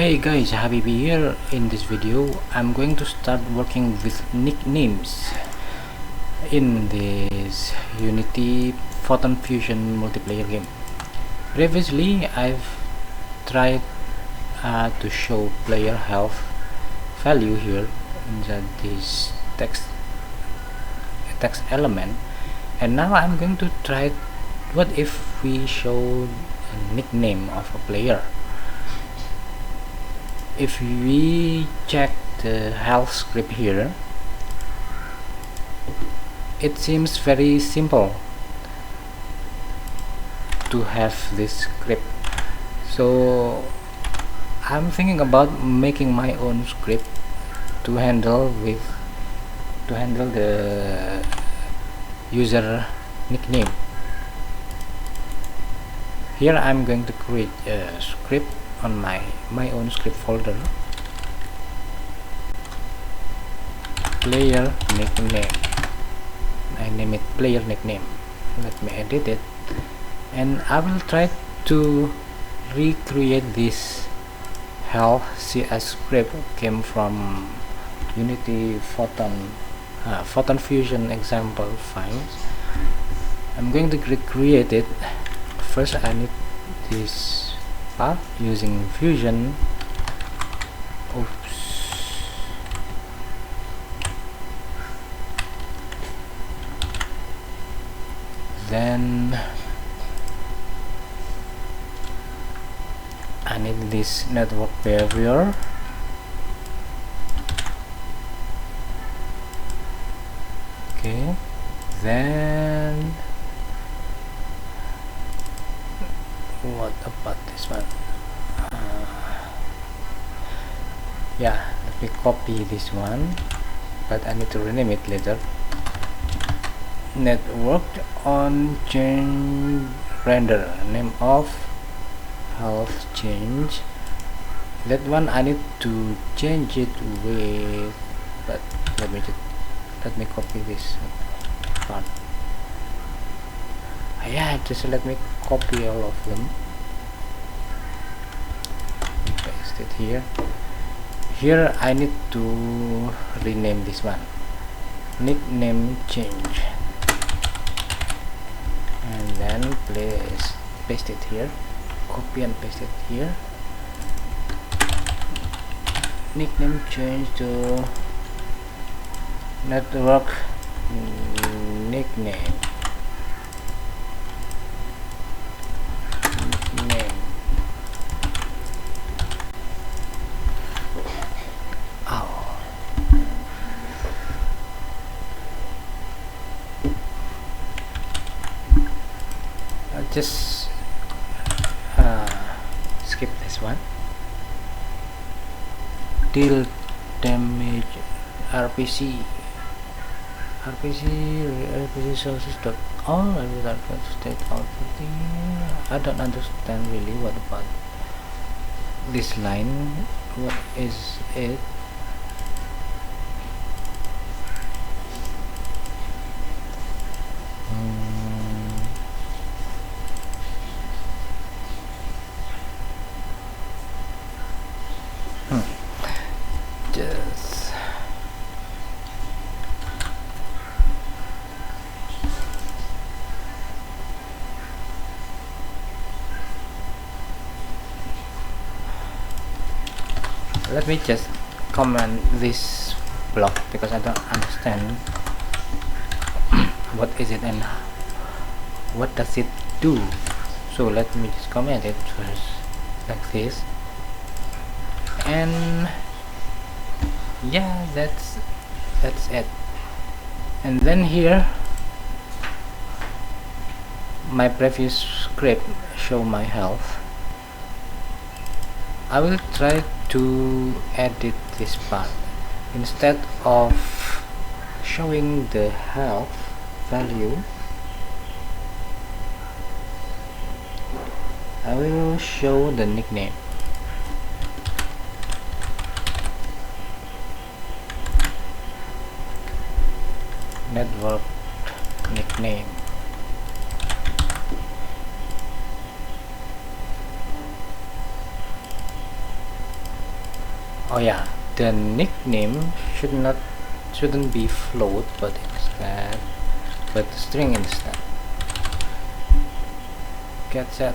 Hey guys, Habibi here. In this video I'm going to start working with nicknames in this Unity Photon Fusion multiplayer game. Previously I've tried to show player health value here inside this text element, and now I'm going to try what if we show a nickname of a player. If we check the health script here, it seems very simple to have this script, so I'm thinking about making my own script to handle the user nickname. Here I'm going to create a script on my own script folder. Player nickname, I name it player nickname. Let me edit it, and I will try to recreate this health CS script. Came from Unity Photon Fusion example files. I'm going to recreate it. First I need this path using Fusion. Oops. Then I need this network behavior. Okay, then what about this one? Yeah, let me copy this one, but I need to rename it later. Network on change render, name of health change. That one I need to change it with, but let me copy this part. Yeah, just let me copy all of them, paste it here. Here I need to rename this one, nickname change, and then paste it here, copy and paste it here. Nickname change to network nickname. Just skip this one. Deal damage RPC sources dot all state output. I don't understand really what about this line. What is it? Just let me just comment this block because I don't understand what is it and what does it do. So let me just comment it first like this, and yeah, that's it. And then here my previous script show my health. I will try to edit this part. Instead of showing the health value, I will show the nickname. Network nickname. oh yeah, the nickname shouldn't be float, but string instead. Get set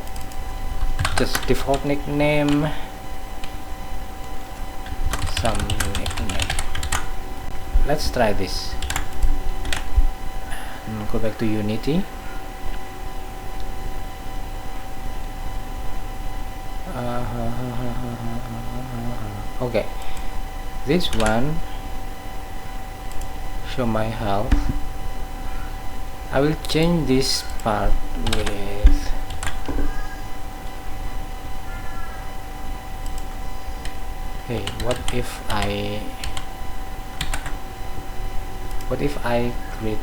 just default nickname, some nickname. Let's try this and go back to Unity. Okay, this one, show my health. I will change this part with okay, what if I create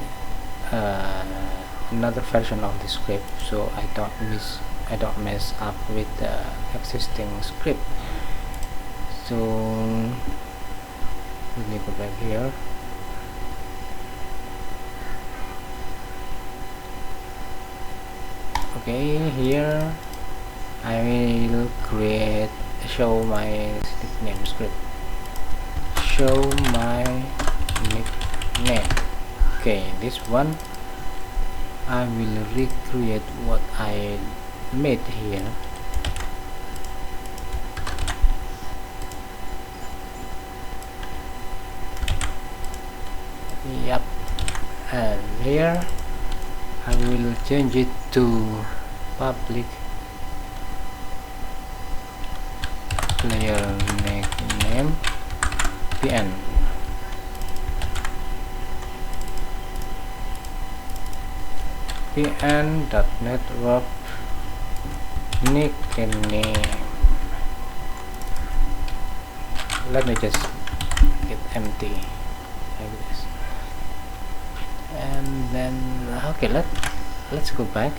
another version of the script so I don't mess up with the existing script. So let me go back here. Okay, here I will show my nickname script. Show my nickname. Okay, this one I will recreate what I made here. Yep, and here I will change it to public player nickname pn. pn.network nickname. Let me just get empty like this, and then okay, let's go back,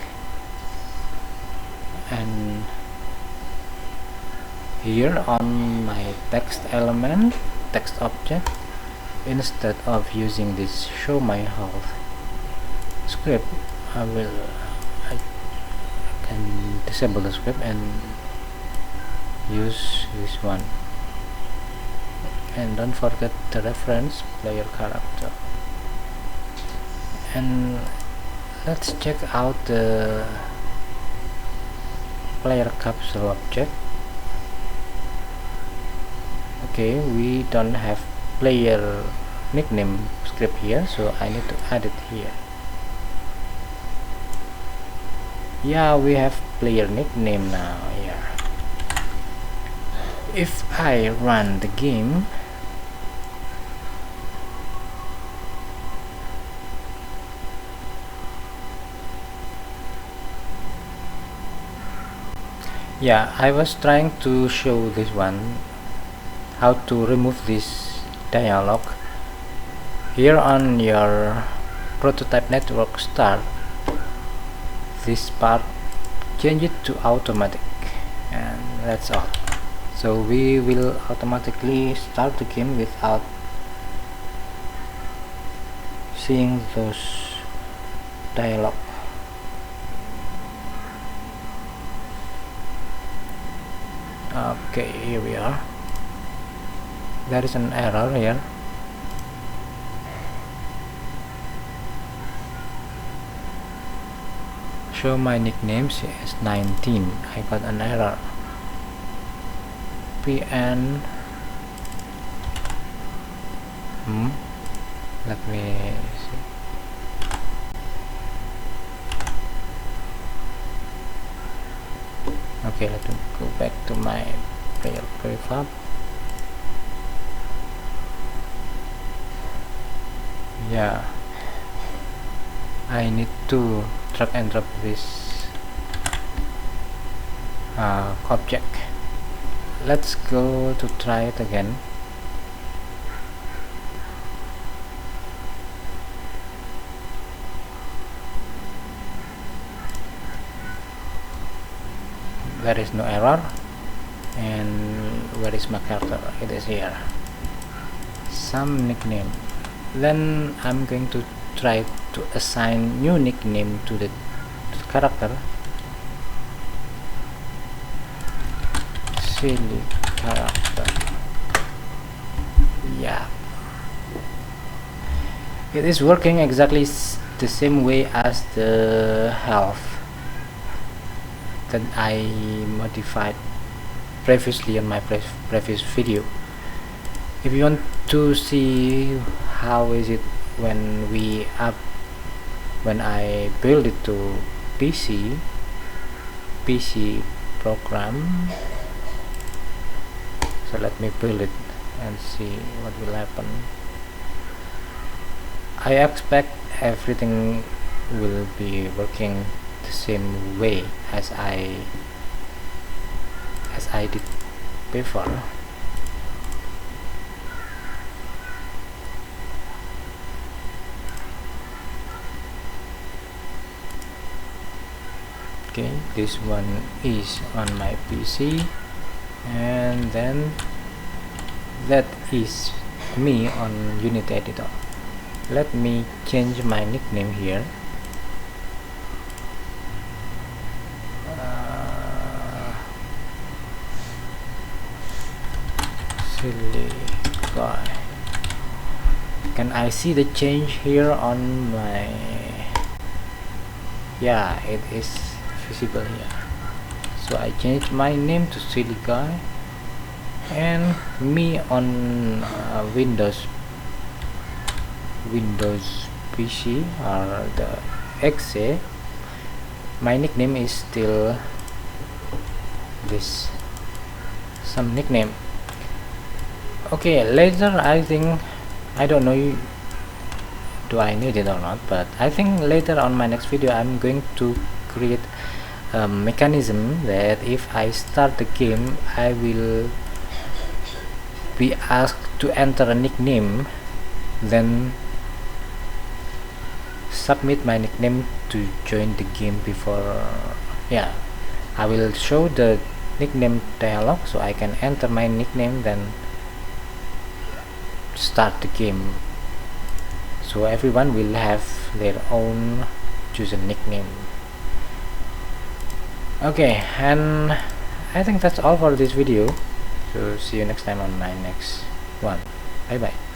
and here on my text element, text object, instead of using this show my health script, I can disable the script and use this one. And don't forget the reference player character. And let's check out the player capsule object. Okay, we don't have player nickname script here, so I need to add it here. Yeah, we have player nickname now here. If I run the game, yeah, I was trying to show this one how to remove this dialog. Here on your prototype network start, this part, change it to automatic, and that's all. So we will automatically start the game without seeing those dialog. Okay, here we are. There is an error here. Show my nicknames is 19. I got an error. pn let me see. Okay, let me go back to my player prefab. Yeah, I need to drag and drop this object. Let's go to try it again. There is no error. And where is my character? It is here. Some nickname. Then I'm going to try to assign new nickname to the character. Silly character. It is working exactly the same way as the health that I modified previously on my previous video. If you want to see how is it when I build it to PC program, so let me build it and see what will happen. I expect everything will be working the same way as I did before. Okay, this one is on my PC, and then that is me on Unity Editor. Let me change my nickname here. Silly guy. Can I see the change here on my... Yeah, it is visible here. So I changed my name to Silly Guy, and me on Windows PC or the XA, my nickname is still this, some nickname. Okay, later I think, I don't know do I need it or not, but I think later on my next video I'm going to create a mechanism that if I start the game I will be asked to enter a nickname, then submit my nickname to join the game before. Yeah, I will show the nickname dialog so I can enter my nickname, then start the game, so everyone will have their own chosen nickname. Okay, and I think that's all for this video, so see you next time on my next one. Bye bye.